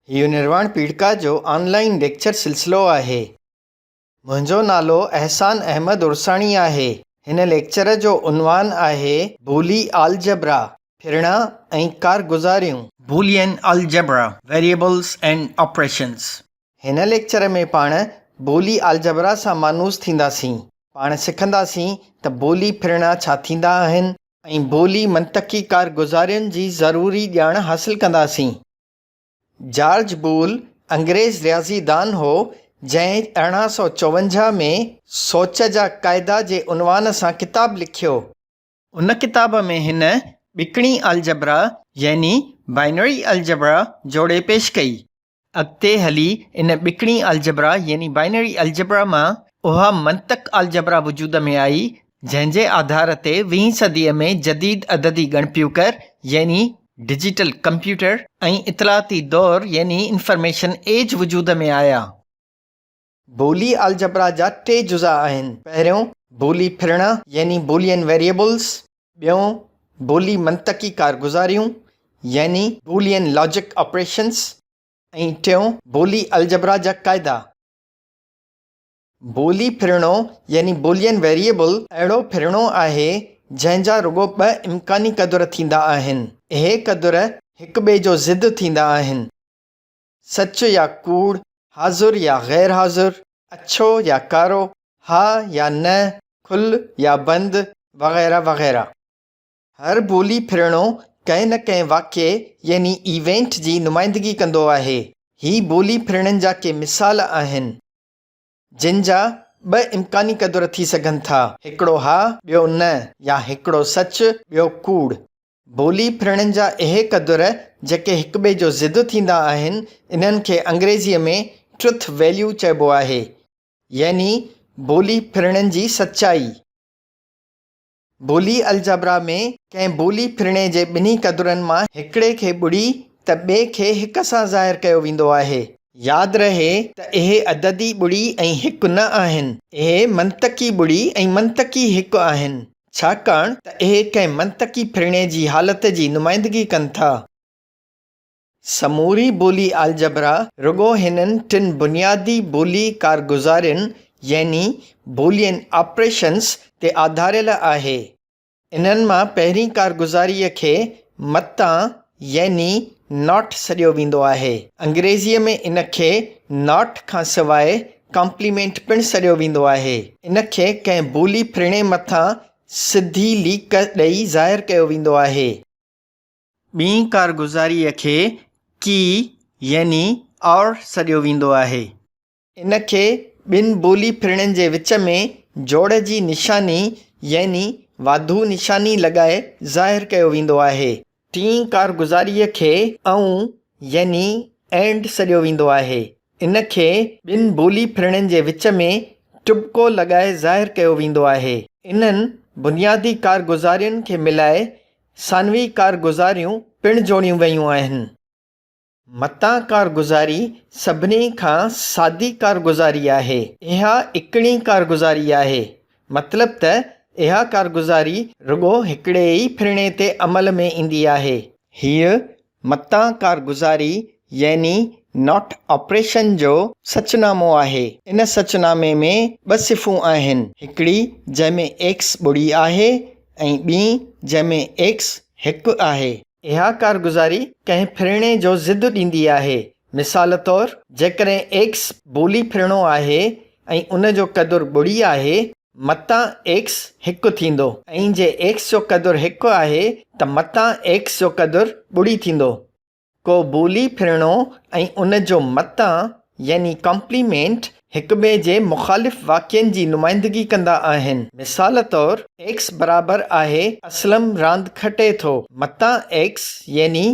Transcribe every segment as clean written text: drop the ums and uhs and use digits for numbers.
इहो निर्वाण पीड़िका जो ऑनलाइन लेक्चर सिलसिलो आहे। मुंहिंजो नालो अहसान अहमद उर्साणी आहे। हिन लेक्चर जो उनवान आहे बूली अलजबरा फिरणा ऐं कारगुज़ारियूं। Boolean algebra variables and operations. हिन लेक्चर में पाण बूली अलजबरा सां मानूस थींदासीं। पाण सिखंदासीं त बोली फिरणा छा थींदा आहिनि ऐं बोली मंतकी कारगुज़ारियुनि जी ज़रूरी ॼाण हासिलु कंदासीं। जॉर्ज बूल अंग्रेज़ रियाज़ीदान हो जंहिं 1854 में सोच जा क़ाइदा जे उनवान सां किताबु लिखियो। उन किताब में हिन ॿिकणी अलजबरा यानी बाइनरी अलजबरा जोड़े पेश कई। अॻिते हली इन ॿिकणी अलजबरा यानी बाइनरी अलजबरा मां उहा मंतक अलजबरा वजूद में आई जंहिंजे आधार ते 20वीं सदीअ में जदीद अददी गणप्यूकर यानी डिजिटल कंप्यूटर ऐं इतलाती दौर यानी इंफॉर्मेशन एज वजूद में आया। बोली अलजबरा जा 3 जुज़ा आहिनि। पहिरियों बोली फिरणा यानी बूलियन वेरिएबल्स, ॿियों बोली मंतकी कारगुज़ारियूं यानी बूलियन लॉजिक ऑपरेशंस ऐं टियों बोली अलजबरा जा क़ाइदा। बोली फिरणो यानी बूलियन वेरिएबल अहिड़ो फिरणो आहे जंहिंजा रुगो 2 इम्कानी क़दुर थींदा आहिनि। इहे क़दुर हिक ॿिए जो ज़िद थींदा आहिनि। सच या कूड़, हाज़ुर या ग़ैर हाज़ुर, अछो या कारो, हा या न, खुल या बंदि वग़ैरह वग़ैरह। हर बोली फिरणो कंहिं न कंहिं वाक़िए यानी इवेंट जी नुमाइंदगी कंदो आहे। ही बोली फिरणनि जा के मिसाल आहिनि जिन जा 2 इम्कानी क़दुर थी सघनि था, हिकिड़ो हा ॿियो न, या हिकिड़ो सच ॿियो कूड़। बोली फिरणनि जा इहे क़दुर जेके हिक ॿिए जो ज़िद थींदा आहिनि इन्हनि खे अंग्रेज़ीअ में ट्रुथ वैल्यू चइबो आहे यानी बोली फिरणनि जी सचाई। बोली अलजबरा में कंहिं बोली फिरणे जे 2 क़दुरनि मां हिकिड़े खे ॿुड़ी त ॿिए खे हिक सां ज़ाहिर कयो वेंदो आहे। यादि रहे त इहे अददी ॿुड़ी ऐं 1 न आहिनि, इहे मंतकी ॿुड़ी ऐं मंतकी 1 आहिनि छाकाणि त इहे कंहिं मंतकी फिरणे जी हालत जी नुमाइंदगी कनि था। समूरी बोली अलजबरा रुगो हिननि 3 बुनियादी बोली कारगुज़ारियुनि यानी बूलियन ऑपरेशंस ते आधारियल आहे। इन्हनि मां पहिरीं कारगुज़ारीअ खे मतां यानी नॉट सॾियो वेंदो आहे। अंग्रेज़ीअ में इन खे नॉट खां सवाइ कॉम्प्लीमेंट पिणु सॾियो वेंदो आहे। इन खे कंहिं बोली फिरणे मथां सिधी लीक ॾेई ज़ाहिर कयो वेंदो आहे। ॿीं कारगुज़ारीअ खे की यानी और सॾियो वेंदो आहे। इन खे 2 बोली फिरणनि जे विच में जोड़ जी निशानी यानी वाधू निशानी लॻाए ज़ाहिर कयो वेंदो आहे। टीं कारगुज़ारीअ खे ऐं यानी एंड सॾियो वेंदो आहे। इन खे 2 बोली फिरणनि जे विच में टुबिको लॻाए ज़ाहिर कयो वेंदो आहे। इन्हनि बुनियादी कारगुज़ारियुनि खे मिलाए सानवी कारगुज़ारियूं पिणु जोड़ियूं वयूं आहिनि। मतां कारगुज़ारी सभिनी खां सादी कारगुज़ारी आहे। इहा इकणी कारगुज़ारी आहे, मतिलब त इहा कारगुज़ारी रुगो हिकिड़े ई फिरणे ते अमल में ईंदी आहे। हीअ मतां कारगुज़ारी यानी नॉट ऑपरेशन जो सचनामो आहे। इन सचनामे में 2 सिफ़ूं आहिनि, हिकिड़ी जंहिंमें x ॿुड़ी आहे ऐं ॿीं जंहिंमें x 1 आहे। इहा कारगुज़ारी कंहिं फिरणे जो ज़िद ॾींदी आहे। मिसाल तौरु जेकॾहिं x बोली फिरणो आहे ऐं उन जो क़दुरु ॿुड़ी आहे मतां x 1 थींदो ऐं जे x जो क़दुरु 1 आहे त मतां x जो क़दुरु ॿुड़ी थींदो। को बोली फिरणो ऐं उन जो मतां यानी कॉम्प्लीमेंट हिक ॿिए जे मुख़ालिफ़ वाक़िअनि जी नुमाइंदगी कंदा आहिनि। मिसाल तौरु x बराबरि आहे असलम रांदि खटे थो, मतां x यानी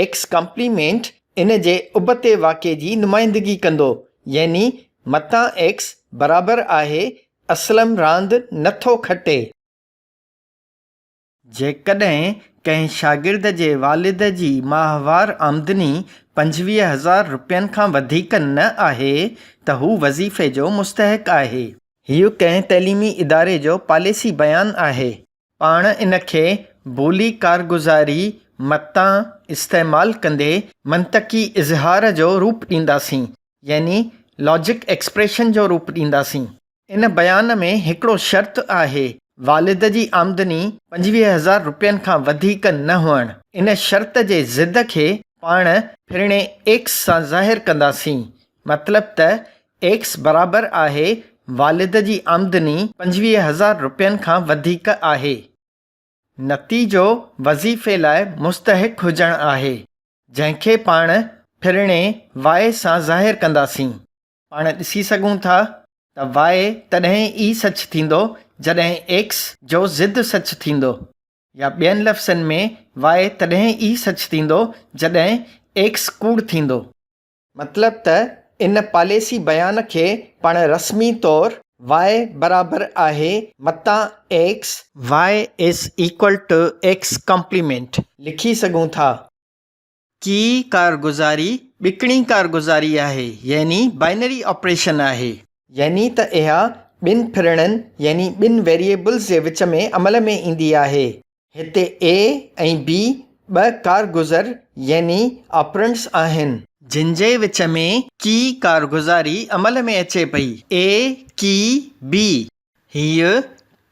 x कॉम्प्लीमेंट इन जे उबते वाक़िए जी नुमाइंदगी कंदो यानी मतां x बराबरि आहे असलम रांदि नथो खटे। जेकॾहिं कंहिं शागिर्द जे वालिद जी माहवार आमदनी 25,000 रुपयनि खां वधीक न आहे त हू वज़ीफ़े जो मुस्तहिक़ आहे। हीउ कंहिं तइलीमी इदारे जो पॉलिसी बयानु आहे। पाण इन खे बोली कारगुज़ारी मतां इस्तेमालु कंदे मंतकी इज़हार जो रूप ॾींदासीं, यानी लॉजिक एक्सप्रेशन जो रूप ॾींदासीं। इन बयान में हिकिड़ो शर्त आहे, वालिद जी आमदनी 25,000 रुपयनि खां वधीक न हुअणु। इन शर्त जे ज़िद खे पाण फिरणे एक्स सां ज़ाहिर कंदासीं, मतिलब त एक्स बराबरि आहे वालिद जी आमदनी 25,000 रुपयनि खां वधीक आहे। नतीजो वज़ीफ़े लाइ मुस्तहिक हुजणु आहे, जंहिंखे पाण फिरणे वाए सां ज़ाहिर कंदासीं। पाण ॾिसी सघूं था त वाए तॾहिं ई सच थींदो जॾहिं एक्स जो ज़िद सच थींदो, या ॿियनि लफ़्ज़नि में वाए तॾहिं ई सच थींदो जॾहिं एक्स कूड़ थींदो। मतिलब त इन पॉलिसी बयान खे पाण रस्मी तौरु वाए बराबरि आहे मतां X, Y is equal to X complement लिखी सघूं था। की कारगुज़ारी ॿिकणी कारगुज़ारी आहे, यानी बाइनरी ऑपरेशन आहे, यानी त इहा ॿिनि फिरणनि यानी ॿिनि वेरिएबल्स जे विच में अमल में ईंदी आहे। हिते ए ऐं बी ॿ कारगुज़र यानी ऑपरेंड्स आहिनि, जिन जे विच में की कारगुज़ारी अमल में अचे पई। ए की बी हीअ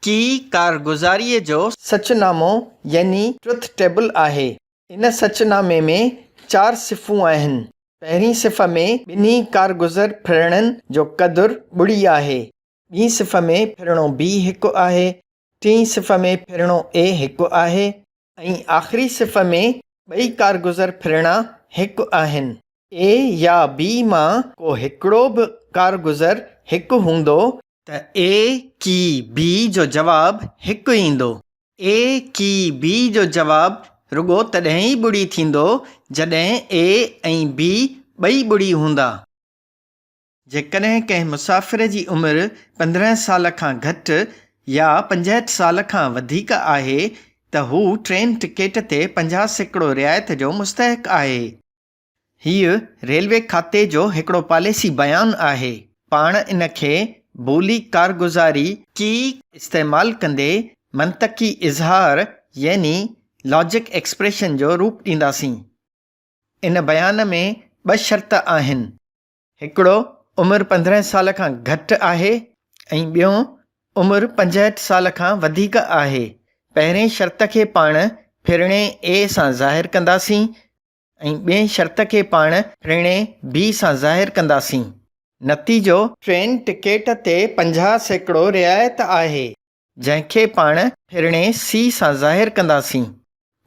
की कारगुज़ारीअ जो सचनामो यानी ट्रुथ टेबल आहे। इन सचनामे में 4 सिफ़ूं आहिनि। पहिरीं सिफ़ में ॿिन्ही कारगुज़र फिरणनि जो क़दुरु ॿुड़ी आहे। ॿीं सिफ़ में फिरणो बी हिकु आहे। टीं सिफ़ में फिरणो ए हिकु आहे ऐं आख़िरी सिफ़ में ॿई कारगुज़र फिरणा हिकु आहिनि। ए या बी मां को हिकिड़ो बि कारगुज़र हिकु हूंदो त ए की बी जो जवाबु हिकु ईंदो। ए की बी जो जवाबु रुॻो तॾहिं ई ॿुड़ी थींदो जॾहिं ए ऐं बी ॿई ॿुड़ी हूंदा। जेकॾहिं कंहिं मुसाफ़िर जी उमिरि 15 साल खां घटि या 65 साल खां वधीक आहे त हू ट्रेन टिकेट ते 50% रिआयत जो मुस्तहिक आहे। हीअ रेलवे खाते जो हिकिड़ो पॉलिसी बयानु आहे। पाण इन खे बोली कारगुज़ारी की इस्तेमालु कंदे मंतकी इज़हार यानी लॉजिक एक्सप्रेशन जो रूप ॾींदासीं। इन बयान में 2 शर्त आहिनि। हिकिड़ो उमिरि 15 साल खां घटि आहे ऐं ॿियों उमिरि 65 साल खां वधीक आहे। पहिरें शर्त खे पाण फिरणे ए सां ज़ाहिर कंदासीं ऐं ॿिए शर्त खे पाण फिरणे बी सां ज़ाहिर कंदासीं। नतीजो ट्रेन टिकेट ते 50% रिआयत आहे, जंहिंखे पाण फिरणे सी सां ज़ाहिर कंदासीं।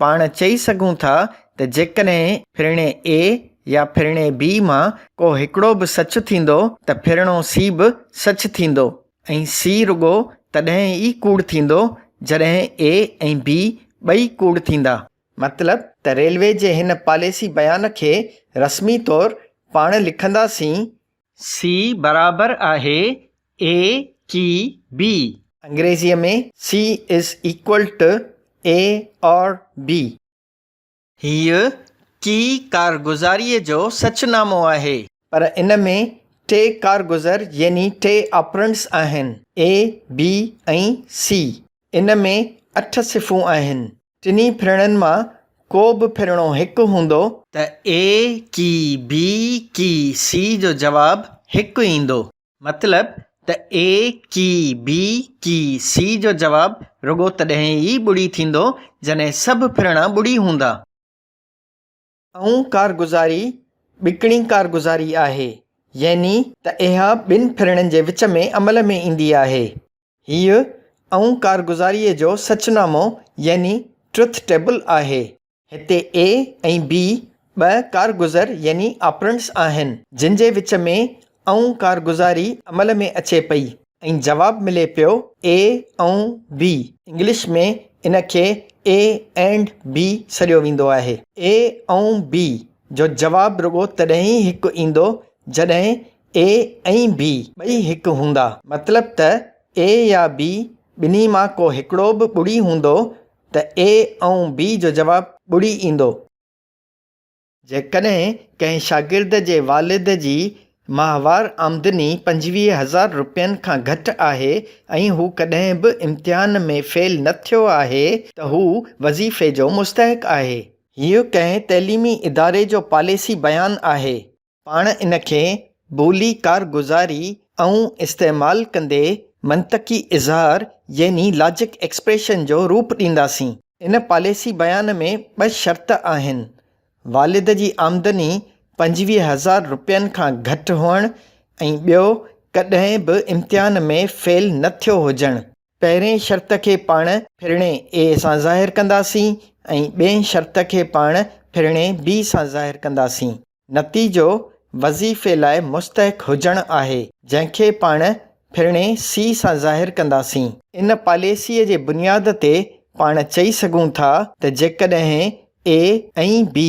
पाण चई सघूं था त जेकॾहिं फिरणे ए या फिरणे बी मां को हिकिड़ो बि सच थींदो त फिरणो सी बि सच थींदो ऐं सी रुॻो तॾहिं ई कूड़ थींदो जॾहिं ए ऐं बी ॿई कूड़ थींदा। मतिलब त रेलवे जे हिन पॉलिसी बयान खे रस्मी तौरु पाण लिखंदासीं सी बराबरि आहे ए की बी। अंग्रेज़ीअ में C is equal to A और बी। हीअ की कारगुज़ारीअ जो सचनामो आहे, पर इन में 3 कारगुज़र यानी 3 ऑपरेंड्स आहिनि, ए बी ऐं सी। इन में 8 सिफ़ूं आहिनि। टिनी फिरणनि मां को बि फिरणो हिकु हूंदो त ए की बी की सी जो जवाबु हिकु ईंदो। मतिलब त ए की बी की सी जो जवाबु रुॻो तॾहिं ई ॿुड़ी थींदो जॾहिं सभु फिरणा ॿुड़ी हूंदा। ऐं कारगुज़ारी ॿिकणी कारगुज़ारी आहे, यानी त इहा ॿिनि फिरणनि जे विच में अमल में ईंदी आहे। हीअ ऐं कारगुज़ारीअ जो सचनामो यानी ट्रुथ टेबल आहे। हिते ए ऐं बी 2 कारगुज़र यानी ऑपरेंड्स आहिनि, जिन जे विच में ऐं कारगुज़ारी अमल में अचे पई ऐं जवाबु मिले पियो ए ऐं बी। इंग्लिश में इन खे ए एंड बी सॾियो वेंदो आहे। ए ऐं बी जो जवाबु रुॻो तॾहिं ई हिकु ईंदो जॾहिं ए ऐं बी ॿई हिकु हूंदा। मतिलब त ए या बी ॿिन्ही मां को हिकिड़ो बि ॿुड़ी हूंदो त ए ऐं बी जो जवाबु ॿुड़ी ईंदो। जेकॾहिं कंहिं शागिर्द जे वालिद जी माहवार आमदनी 25,000 रुपयनि खां घटि आहे ऐं हू कॾहिं बि इम्तिहान में फेल न थियो आहे त हू वज़ीफ़े जो मुस्तहिक आहे। हीउ कंहिं तइलीमी इदारे जो पॉलिसी बयानु आहे। पाण इन खे ॿोली कारगुज़ारी ऐं इस्तेमालु कंदे मंतकी इज़हार यानी लॉजिक एक्सप्रेशन जो रूप ॾींदासीं। इन पॉलिसी बयान में 2 शर्त आहिनि। वालिद जी आमदनी 25,000 रुपयनि खां घटि हुअणु ऐं ॿियो कॾहिं बि इम्तिहान में फेल न थियो हुजणु। पहिरें शर्त खे पाण फिरणे ए सां ज़ाहिर कंदासीं ऐं ॿिए शर्त खे पाण फिरणे बी सां ज़ाहिर कंदासीं। नतीजो वज़ीफ़े लाइ मुस्तहिक़ हुजणु आहे, जंहिंखे पाण फिरणे सी सां ज़ाहिर कंदासीं। इन पॉलिसीअ जे बुनियाद ते पाण चई सघूं था त जेकॾहिं ए ऐं बी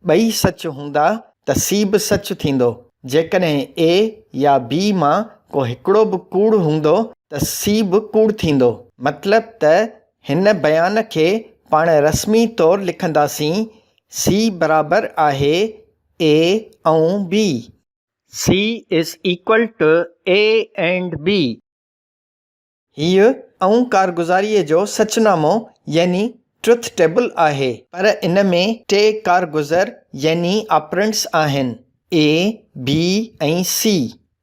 ॿई सच हूंदा त सी बि सच थींदो। जेकॾहिं ए या बी मां को हिकिड़ो बि कूड़ हूंदो त सी बि कूड़ थींदो। मतिलबु त हिन बयान खे पाण रस्मी तौरु लिखंदासीं सी बराबरि आहे ए ऐं B. C is equal to A and B. हीउ ऐं कारगुज़ारीअ जो सचनामो यानी ट्रुथ टेबल आहे, पर इन में 3 कारगुज़र यानी ऑपरेंड्स आहिनि ए, बी ऐं सी।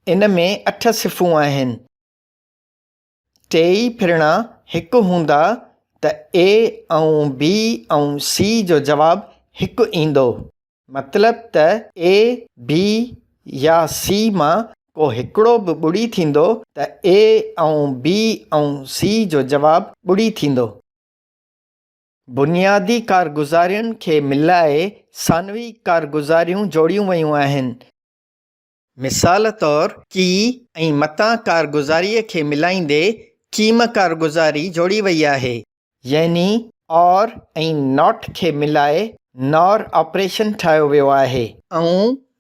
इन में 8 सिफ़ूं आहिनि। 3 फिरणा हिकु हूंदा त ए ऐं बी ऐं सी जो जवाबु हिकु ईंदो। मतिलबु त ए, बी या सी मां को हिकिड़ो बि ॿुड़ी थींदो त ए ऐं बी ऐं सी जो जवाबु ॿुड़ी थींदो। बुनियादी कारगुज़ारियुनि खे मिलाए सानवी कारगुज़ारियूं जोड़ियूं वयूं आहिनि। मिसाल तौरु की ऐं मतां कारगुज़ारीअ खे मिलाईंदे कीम कारगुज़ारी जोड़ी वई आहे, यानी और ऐं नॉट खे मिलाए नॉर ऑपरेशन ठाहियो वियो आहे।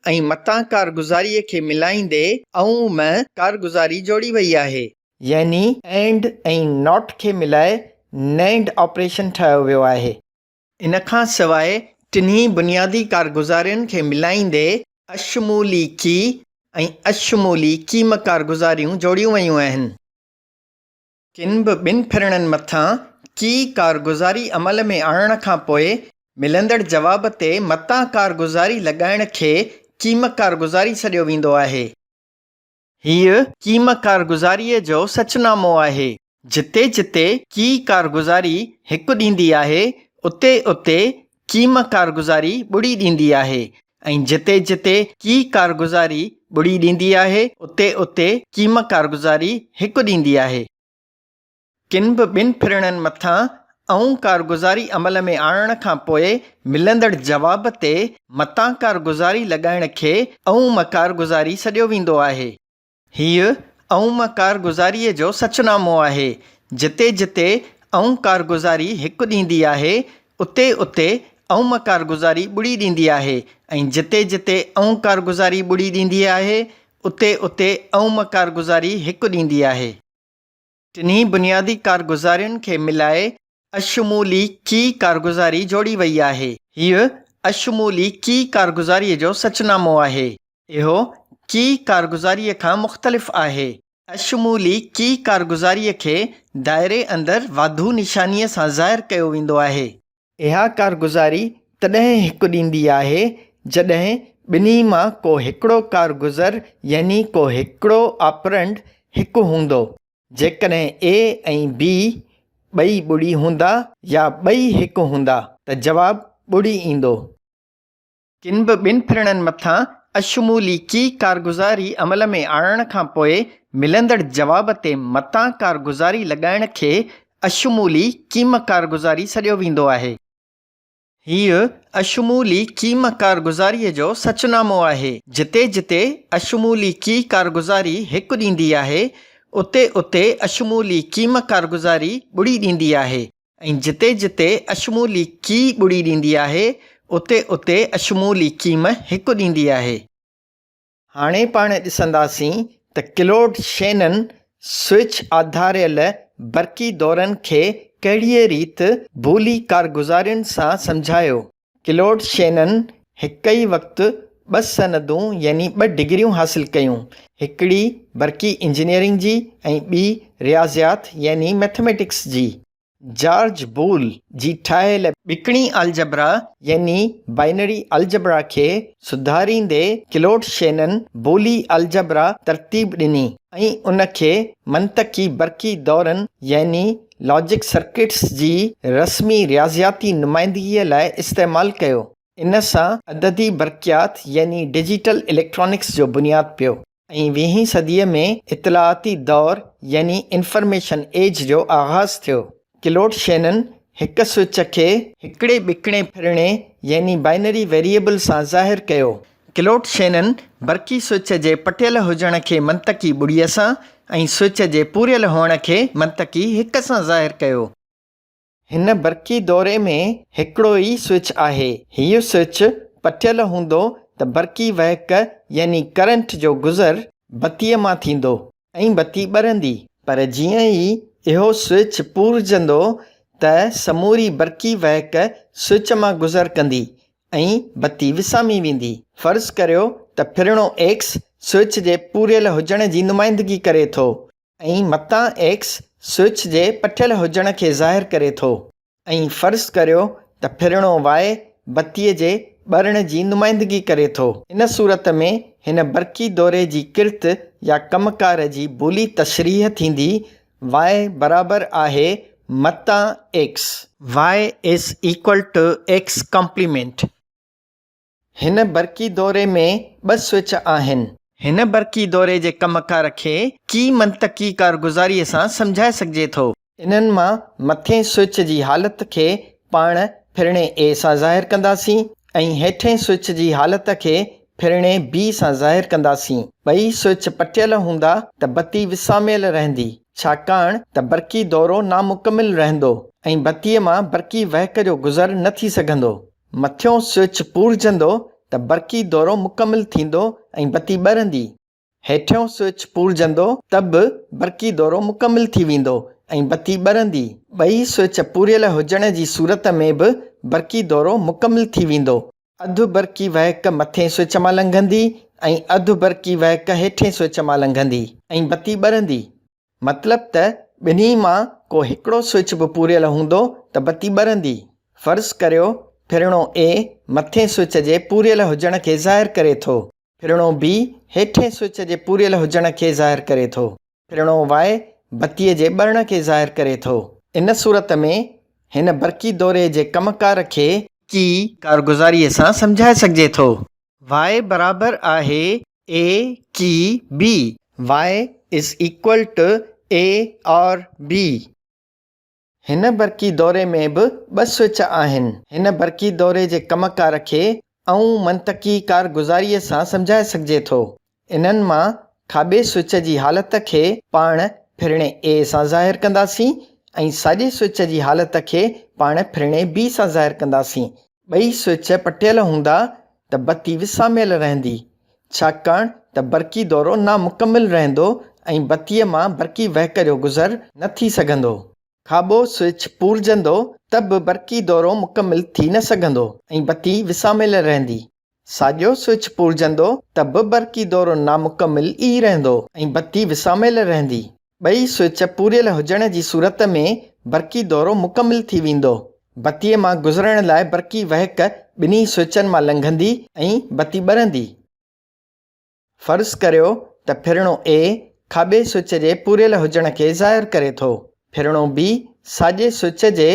ऐं मतां कारगुज़ारीअ खे मिलाईंदे ऐं कारगुज़ारी जोड़ी वई आहे, यानी एंड ऐं नॉट खे मिलाए नैंड ऑपरेशन ठाहियो वियो आहे। इन खां सवाइ टिन्ही बुनियादी कारगुज़ारियुनि खे मिलाईंदे अशमूली की ऐं अशमूली कीम कारगुज़ारियूं जोड़ियूं वयूं आहिनि। किन बि 2 फिरणनि मथां की कारगुज़ारी अमल में आणण खां पोइ मिलंदड़ जवाब ते मतां कारगुज़ारी लॻाइण खे कीम कारगुज़ारी सॾियो वेंदो आहे। हीअ कीम कारगुज़ारीअ जो सचनामो आहे। जिते जिते की कारगुज़ारी हिकु ॾींदी आहे उते उते कीम कारगुज़ारी ॿुड़ी ॾींदी आहे, ऐं जिते जिते की कारगुज़ारी ॿुड़ी ॾींदी आहे उते उते कीम कारगुज़ारी हिकु ॾींदी आहे। किन बि 2 फिरणनि मथां ऐं कारगुज़ारी अमल में आणण खां पोइ मिलंदड़ जवाब ते मतां कारगुज़ारी लॻाइण खे ऐं कारगुज़ारी सॾियो वेंदो आहे। हीअ ऐं कारगुज़ारीअ जो सचनामो आहे। जिते जिते ऐं कारगुज़ारी हिकु ॾींदी आहे उते उते ऐं कारगुज़ारी ॿुड़ी ॾींदी आहे, ऐं जिते जिते ऐं कारगुज़ारी ॿुड़ी ॾींदी आहे उते उते ऐं कारगुज़ारी हिकु ॾींदी आहे। टिन्ही बुनियादी कारगुज़ारियुनि खे मिलाए अशमूली की कारगुज़ारी जोड़ी वई आहे। हीअ अशमूली की कारगुज़ारीअ जो सचनामो आहे। इहो की कारगुज़ारीअ खां मुख़्तलिफ़ आहे। अशमूली की कारगुज़ारीअ खे दायरे अंदरि वाधू निशानीअ सां ज़ाहिर कयो वेंदो आहे। इहा कारगुज़ारी तॾहिं हिकु ॾींदी आहे जॾहिं ॿिन्ही मां को हिकिड़ो कारगुज़र यानी को हिकिड़ो ऑपरेंड हिकु हूंदो। जेकॾहिं ए ऐं बी ॿई ॿुड़ी हूंदा या ॿई हिकु हूंदा त जवाबु ॿुड़ी ईंदो। किन बि 2 फिरणनि मथां अशमूली की कारगुज़ारी अमल में आणण खां पोइ मिलंदड़ जवाब ते मतां कारगुज़ारी लॻाइण खे अशमूली कीम कारगुज़ारी सॾियो वेंदो आहे। हीअ अशमूली कीम कारगुज़ारीअ जो सचनामो आहे। जिते जिते अशमूली की कारगुज़ारी हिकु ॾींदी आहे उते उते अशमूली कीम कारगुज़ारी ॿुड़ी ॾींदी आहे, ऐं जिते जिते अशमूली की ॿुड़ी ॾींदी आहे उते उते अशमूली कीम हिकु ॾींदी आहे। हाणे पाण ॾिसंदासीं त क्लोड शेनन स्विच आधारियल बरक़ी दौरनि खे कहिड़ीअ रीति ॿोली कारगुज़ारियुनि सां सम्झायो। क्लोड शेनन हिकु ई वक़्तु 2 सनदूं यानी 2 डिग्रियूं हासिल कयूं, हिकिड़ी बरक़ी इंजीनियरिंग जी ऐं ॿी रियाज़ियात यानी मैथमेटिक्स जी। जॉर्ज बोल जी ठाहियल ॿिकणी अलजबरा यानी बाइनरी अलजबरा खे सुधारींदे क्लोड शेनन बोली अलजबरा तरतीब ॾिनी ऐं उनखे मंतकी बरक़ी दौरनि यानी लॉजिक सर्किट्स जी रस्मी रियाज़ियाती नुमाइंदगीअ लाइ इस्तेमालु कयो। इन सां अददी बरक़ियात यानी डिजिटल इलेक्ट्रॉनिक्स जो बुनियादु पियो ऐं 20वीं सदीअ में इतलाआती दौर यानी इंफॉर्मेशन एज जो आगाज़ थियो। क्लोड शेनन हिक स्विच खे हिकिड़े ॿिकणे फिरणे यानी बाइनरी वेरिएबल सां ज़ाहिरु कयो। क्लोड शेनन बरक़ी स्विच जे पटियल हुजण खे मंतकी ॿुड़ीअ सां ऐं स्विच जे पूरियल हुअण खे मंतकी हिक सां ज़ाहिरु कयो। हिन बरक़ी दौरे में हिकिड़ो ई स्विच आहे। हीउ स्विच पटियल हूंदो त बरक़ी वहक यानी करंट जो गुज़र बत्तीअ मां थींदो ऐं बत्ती ॿरंदी, पर जीअं ई इहो स्विच पूरजंदो त समूरी बरक़ी वहक स्विच मां गुज़र कंदी ऐं बत्ती विसामी वेंदी। फ़र्ज़ु करियो त फिरणो एक्स स्विच जे पूरियल हुजण जी नुमाइंदगी करे थो ऐं मतां एक्स स्विच जे पटियल हुजण खे ज़ाहिरु करे थो ऐं फ़र्ज़ु करियो त फिरणो वाए बत्तीअ जे ॿरण जी नुमाइंदगी करे थो। इन सूरत में हिन बरक़ी दौरे जी किर्त या कमकार जी बोली तशरीह थींदी वाए बराबरि आहे मतां X, Y is equal to X complement. हिन बरक़ी दौरे में 2 स्विच आहिनि। हिन बरक़ी दौरे जे कमकार खे की मंतकी कारगुज़ारीअ सां सम्झाए सघिजे थो। इन्हनि मां मथे स्विच जी हालत खे पाण फिरणे ए सां ज़ाहिरु कंदासीं ऐं हेठें स्विच जी हालत खे फिरणे बी सां ज़ाहिरु कंदासीं। ॿई स्विच पटियल हूंदा त बत्ती विसामियल रहंदी, छाकाणि त बरक़ी दौरो नामुकमिल रहंदो ऐं बत्तीअ मां बरक़ी वहक जो गुज़र न थी सघंदो। मथियों स्विच पूरजंदो त बरक़ी दौरो मुकमिल थींदो ऐं बत्ती ॿरंदी। हेठियों स्विच पूरजंदो त बि बरक़ी दौरो मुकमिल थी वेंदो ऐं बत्ती ॿरंदी। ॿई स्विच पूरियल हुजण जी सूरत में बि बरक़ी दौरो मुकमिल थी वेंदो। अधु बरक़ी वहक मथे स्विच मां लंघंदी ऐं अधु बरक़ी वहक हेठें स्विच मां लंघंदी ऐं बत्ती ॿरंदी। मतिलब त ॿिन्ही मां को हिकिड़ो स्विच बि पूरियल हूंदो त बत्ती ॿरंदी। फ़र्ज़ु करियो फिरणो ए मथे स्विच जे पूरियल हुजण खे ज़ाहिरु करे थो, फिरणो बी हेठें स्विच जे पूरियल हुजण खे ज़ाहिरु करे थो, फिरणो वाए बत्तीअ जे ॿरण खे ज़ाहिरु करे थो। इन सूरत में हिन बरक़ी दौरे जे कमकार खे की कारगुज़ारीअ सां सम्झाए सघिजे थो। वाए बराबरि आहे ए की B, Y is equal to A और बी। हिन बरक़ी दौरे में बि 2 स्विच आहिनि। हिन बरक़ी दौरे जे कमकार खे मंतकी कारगुज़ारीअ सां सम्झाए सघिजे थो। इन्हनि मां खाॿे स्विच जी हालत खे पाण फिरणे ए सां ज़ाहिरु कंदासीं ऐं साॼे स्विच जी हालत खे पाण फिरणे बी सां ज़ाहिरु कंदासीं। ॿई स्विच पटियल हूंदा त बत्ती विसामियल रहंदी, छाकाणि त बरक़ी दौरो नामुकमिल रहंदो ऐं बत्तीअ मां बरक़ी वहक जो गुज़र न थी सघंदो। खाॿो स्विच पूरजंदो त बि बरक़ी दौरो मुकमिल थी न सघंदो ऐं बत्ती विसामियल रहंदी। साॼो स्विच पूरजंदो त बि बरक़ी दौरो नामुकमिल ई रहंदो ऐं बत्ती विसामियल रहंदी। ॿई स्विच पूरियल हुजण जी सूरत में बरक़ी दौरो मुकमिल थी वेंदो। बत्तीअ मां गुज़रण लाइ बरक़ी वहक ॿिन्ही स्विचनि मां लंघंदी ऐं बत्ती ॿरंदी। फ़र्ज़ु करियो त फिरणो ए खाॿे स्विच जे पूरियल हुजण खे ज़ाहिरु करे थो, फिरणो बी साॼे स्विच जे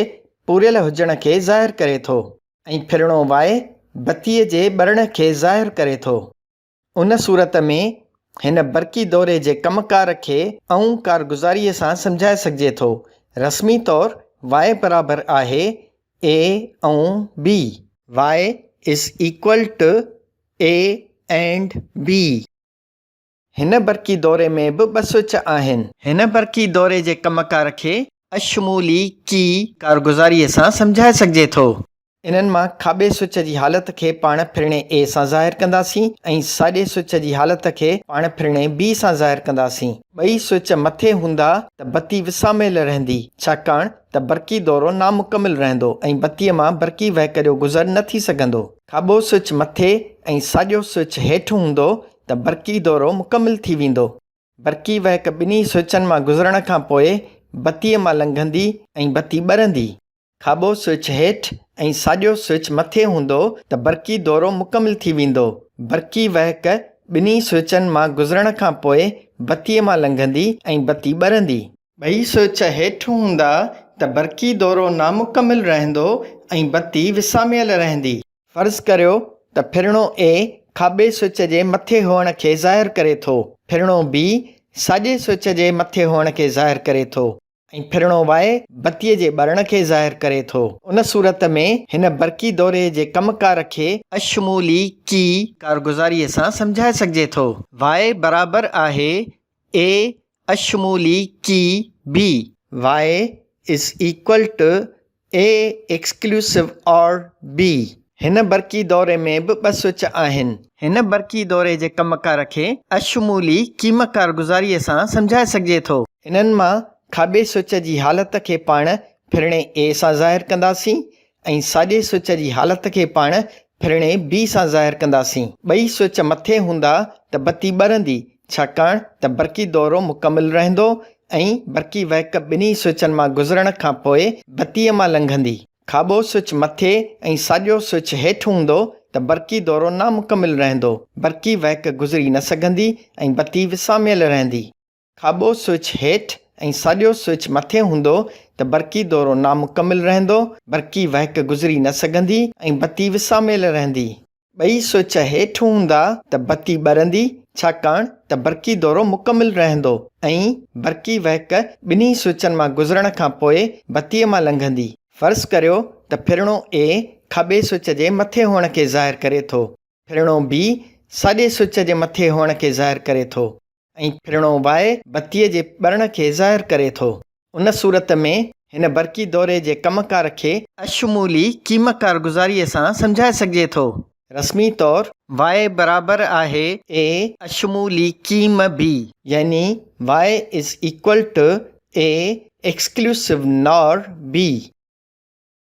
पूरियल हुजण खे ज़ाहिरु करे थो ऐं फिरणो वाए बत्तीअ जे ॿरण खे ज़ाहिरु करे थो। उन सूरत में हिन बरक़ी दौरे जे कमकार खे कारगुज़ारीअ सां सम्झाए सघिजे थो। रस्मी तौरु वाए बराबरि आहे ए ऐं B, Y is equal to A and B. हिन बरक़ी दौरे में बि 2 स्विच आहिनि। हिन बरक़ी दौरे जे कमकार खे अशमूली की कारगुज़ारीअ सां सम्झाए सघिजे थो। इन्हनि मां खाॿे स्विच जी हालत खे पाण फिरणे ए सां ज़ाहिरु कंदासीं ऐं साॼे स्विच जी हालत खे पाण फिरणे बी सां ज़ाहिरु कंदासीं। ॿई स्विच मथे हूंदा त बत्ती विसामियल रहंदी, छाकाणि त बरक़ी दौरो नामुकमिल रहंदो ऐं बत्तीअ मां बरक़ी वहक जो गुज़र न थी सघंदो। खाॿो स्विच मथे ऐं साॼो स्विच हेठि हूंदो त बरक़ी दौरो मुकमिल थी वेंदो। बरक़ी वहक ॿिन्ही स्विचनि मां गुज़रण खां पोइ बत्तीअ मां लंघंदी ऐं बत्ती ॿरंदी। खाॿो स्विच हेठि ऐं साॼो स्विच मथे हूंदो त बरक़ी दौरो मुकमिल थी वेंदो। बरक़ी वहक ॿिन्ही स्विचनि मां गुज़रण खां पोइ बत्तीअ मां लंघंदी ऐं बत्ती ॿरंदी। ॿई स्विच हेठि हूंदा त बरक़ी दौरो नामुकमिल रहंदो ऐं बत्ती विसामियल रहंदी। फ़र्ज़ु करियो त फिरणो ए खाॿे स्विच जे मथे हुअण खे ज़ाहिरु करे थो, फिरणो बी साॼे स्विच जे मथे हुअण खे ज़ाहिरु करे थो ऐं फिरणो वाए बत्तीअ जे ॿरण खे ज़ाहिरु करे थो। उन सूरत में हिन बरक़ी दौरे जे कमकार खे अशमूली की कारगुज़ारीअ सां सम्झाए सघिजे थो। वाए बराबरि आहे ए अशमूली की B. Y is equal to A exclusive और बी। हिन बरक़ी दौरे में बि ॿ स्विच आहिनि। हिन बरक़ी दौरे जे कमकार खे अशमूली क़ीम कारगुज़ारीअ सां सम्झाए सघिजे थो। इन्हनि मां खाॿे स्विच जी हालत खे पाण फिरणे ए सां ज़ाहिरु कंदासीं ऐं साॼे स्विच जी हालत खे पाण फिरणे बी सां ज़ाहिरु कंदासीं। ॿई स्विच मथे हूंदा त बत्ती ॿरंदी, छाकाणि त बरक़ी दौरो मुकमिल रहंदो ऐं बरक़ी वहक ॿिन्ही स्विचनि मां गुज़रण खां पोइ बत्तीअ मां लंघंदी। खाॿो स्विच मथे ऐं साॼो स्विच हेठि हूंदो त बरक़ी दौरो नामुकमिल रहंदो, बरक़ी वहक गुज़री न सघंदी ऐं बत्ती विसामियल रहंदी। खाॿो स्विच हेठि ऐं साॼो स्विच मथे हूंदो त बरक़ी दौरो नामुकमिल रहंदो, बरक़ी वहक गुज़री न सघंदी ऐं बत्ती विसामियल रहंदी। ॿई स्विच हेठि हूंदा त बत्ती ॿरंदी, छाकाणि त बरक़ी दौरो मुकमिल रहंदो ऐं बरक़ी वहक ॿिन्ही स्विचनि मां गुज़रण खां पोइ बत्तीअ मां लंघंदी। फ़र्ज़ु करियो त फिरणो ए खाॿे स्विच जे मथे हुअण खे ज़ाहिरु करे थो, फिरणो बी साॼे स्विच जे मथे हुअण खे ज़ाहिरु करे थो ऐं फिरणो वाए बत्तीअ जे ॿरण खे ज़ाहिरु करे थो। उन सूरत में हिन बरक़ी दौरे जे कमकार खे अशमूली क़ीम कारगुज़ारीअ सां सम्झाए सघिजे थो। रस्मी तौरु वाए बराबरि आहे ए अशमूली क़ीम बी, यानी Y is equal to A exclusive nor B.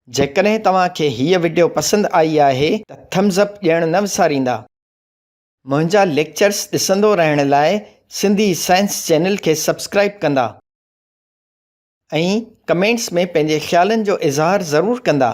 जेकॾहिं तव्हांखे हीअ वीडियो पसंदि आई आहे त थम्स अप ॾियणु न विसारींदा। मुंहिंजा लेक्चर्स ॾिसंदो रहण लाइ सिंधी साइंस चैनल खे सब्सक्राइब कंदा ऐं कमेंट्स में पंहिंजे ख़्यालनि जो इज़हार ज़रूरु कंदा।